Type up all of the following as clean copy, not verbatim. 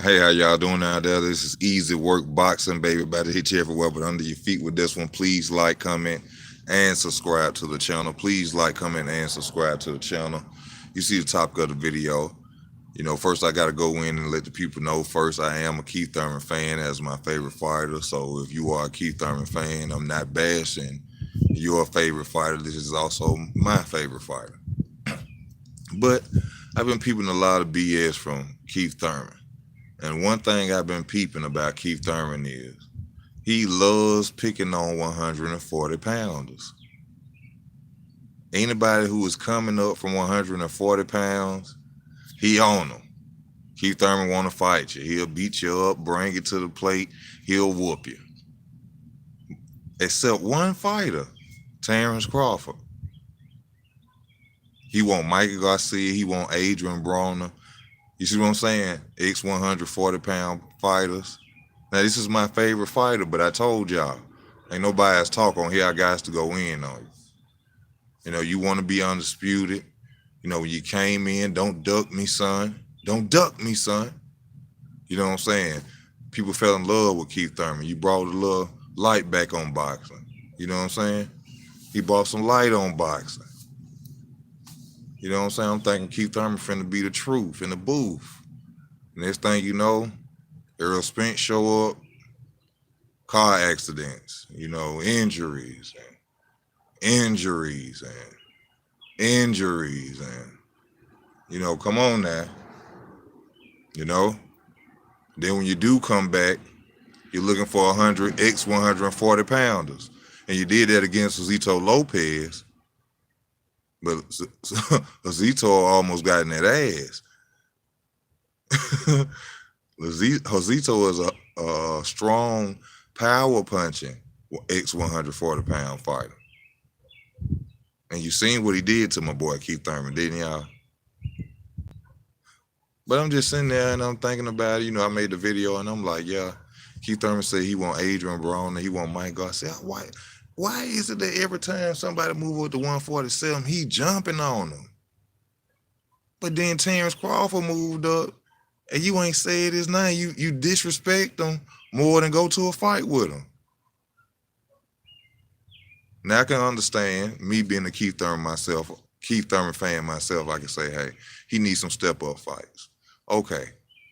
Hey, how y'all doing out there? This is Easy Work Boxing, baby. About to hit you everywhere, but under your feet with this one. Please like, comment, and subscribe to the channel. Please like, comment, and subscribe to the channel. You see the topic of the video. First I got to go in and let the people know first I am a Keith Thurman fan as my favorite fighter. So if you are a Keith Thurman fan, I'm not bashing your favorite fighter. This is also my favorite fighter. But I've been peeping a lot of BS from Keith Thurman. And one thing I've been peeping about Keith Thurman is he loves picking on 140 pounders. Anybody who is coming up from 140 pounds, he on them. Keith Thurman want to fight you. He'll beat you up, bring it to the plate. He'll whoop you. Except one fighter, Terrence Crawford. He want Mikey Garcia. He want Adrian Broner. You see what I'm saying? Ex 140-pound fighters. Now, this is my favorite fighter, but I told y'all, ain't no bias talk on here. I got to go in on you. You want to be undisputed. When you came in, don't duck me, son. Don't duck me, son. You know what I'm saying? People fell in love with Keith Thurman. You brought a little light back on boxing. You know what I'm saying? He brought some light on boxing. You know what I'm saying? I'm thinking Keith Thurman finna be the truth in the booth. Next thing you know, Errol Spence show up, car accidents, injuries and injuries and come on now. Then when you do come back, you're looking for 100 ex 140 pounders. And you did that against Josito Lopez. But Josito almost got in that ass. Josito is a strong, power punching ex 140 pound fighter. And you seen what he did to my boy Keith Thurman, didn't y'all? But I'm just sitting there and I'm thinking about it. I made the video and I'm like, yeah, Keith Thurman said he want Adrian Broner, he want Mike Garcia. Why is it that every time somebody move up to 147, he jumping on them? But then Terrence Crawford moved up and you ain't said his name. You disrespect him more than go to a fight with him. Now I can understand me being a Keith Thurman fan myself, I can say, hey, he needs some step-up fights. Okay,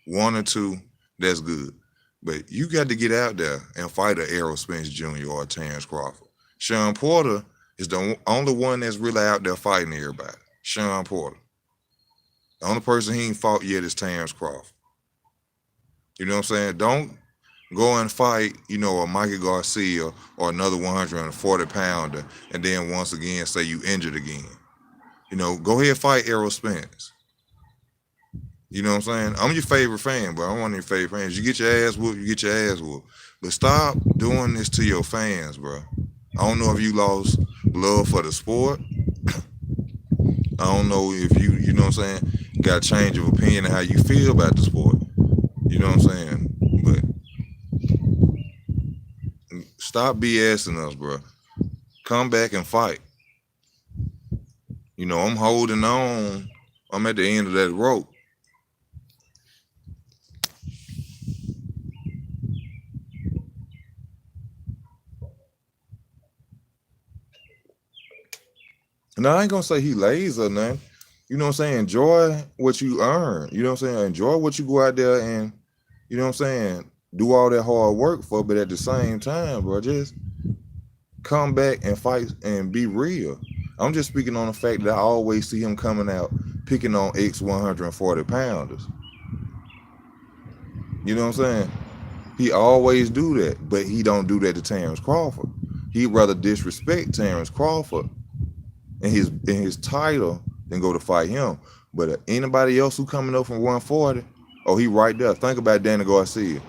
1 or 2, that's good. But you got to get out there and fight a Errol Spence Jr. or a Terrence Crawford. Sean Porter is the only one that's really out there fighting everybody. Sean Porter. The only person he ain't fought yet is Terrence Crawford. You know what I'm saying? Don't go and fight, a Mikey Garcia or another 140 pounder and then once again say you injured again. Go ahead and fight Errol Spence. You know what I'm saying? I'm your favorite fan, bro. I'm one of your favorite fans. You get your ass whooped, you get your ass whooped. But stop doing this to your fans, bro. I don't know if you lost love for the sport. I don't know if you know what I'm saying, got a change of opinion on how you feel about the sport. You know what I'm saying? But stop BSing us, bro. Come back and fight. I'm holding on. I'm at the end of that rope. Now, I ain't gonna say he lazy or nothing. You know what I'm saying? Enjoy what you earn. You know what I'm saying? Enjoy what you go out there and, you know what I'm saying, do all that hard work for, but at the same time, bro, just come back and fight and be real. I'm just speaking on the fact that I always see him coming out picking on ex 140 pounders. You know what I'm saying? He always do that, but he don't do that to Terrence Crawford. He'd rather disrespect Terrence Crawford and his title than go to fight him. But anybody else who coming up from 140, oh, he right there. Think about Danny Garcia.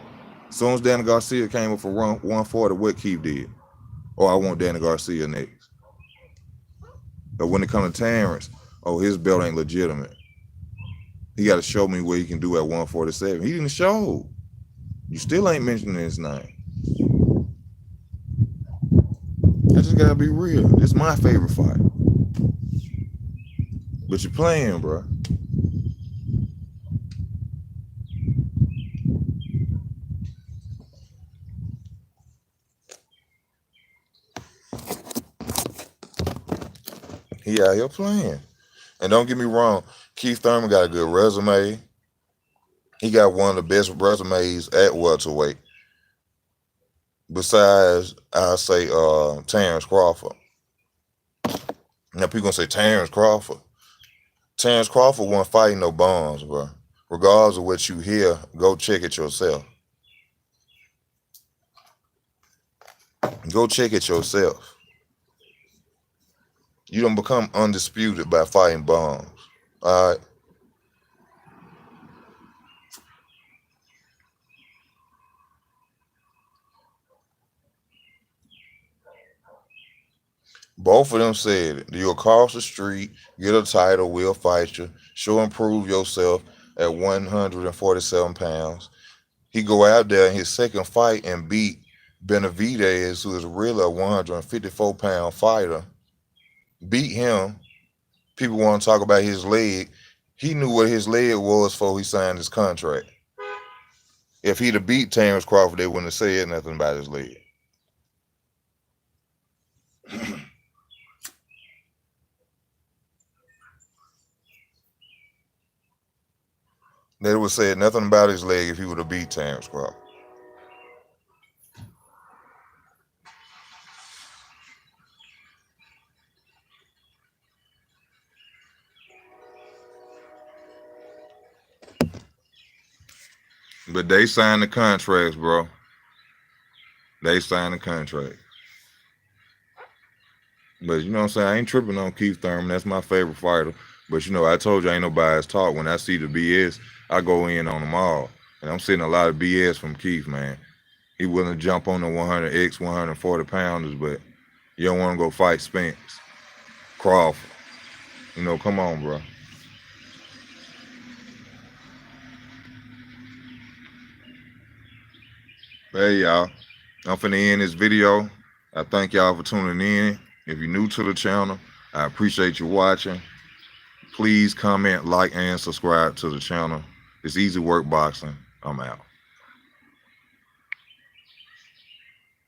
As soon as Danny Garcia came up from 140, what Keith did? Oh, I want Danny Garcia next. But when it comes to Terrence, oh, his belt ain't legitimate. He got to show me what he can do at 147. He didn't show. You still ain't mentioning his name. I just got to be real. This is my favorite fight. But you're playing, bro. He out here playing. And don't get me wrong, Keith Thurman got a good resume. He got one of the best resumes at welterweight. Besides, I'll say Terrence Crawford. Now people gonna say Terrence Crawford. Terrence Crawford wasn't fighting no bombs, bro. Regardless of what you hear, go check it yourself. Go check it yourself. You don't become undisputed by fighting bombs. All right. Both of them said, you across the street, get a title, we'll fight you. Show and prove yourself at 147 pounds. He go out there in his second fight and beat Benavidez, who is really a 154-pound fighter. Beat him. People want to talk about his leg. He knew what his leg was before he signed his contract. If he'd have beat Terrence Crawford, they wouldn't have said nothing about his leg. They would have said nothing about his leg if he would have beat Terrence Crawford. But they signed the contracts, bro. They signed the contract. But you know what I'm saying? I ain't tripping on Keith Thurman. That's my favorite fighter. But you know, I told you I ain't no bias talk. When I see the BS, I go in on them all. And I'm seeing a lot of BS from Keith, man. He willing to jump on the 100X, 140 pounders, but you don't want to go fight Spence, Crawford. You know, come on, bro. Hey, y'all. I'm finna end this video. I thank y'all for tuning in. If you're new to the channel, I appreciate you watching. Please comment, like, and subscribe to the channel. It's Easy Work Boxing. I'm out.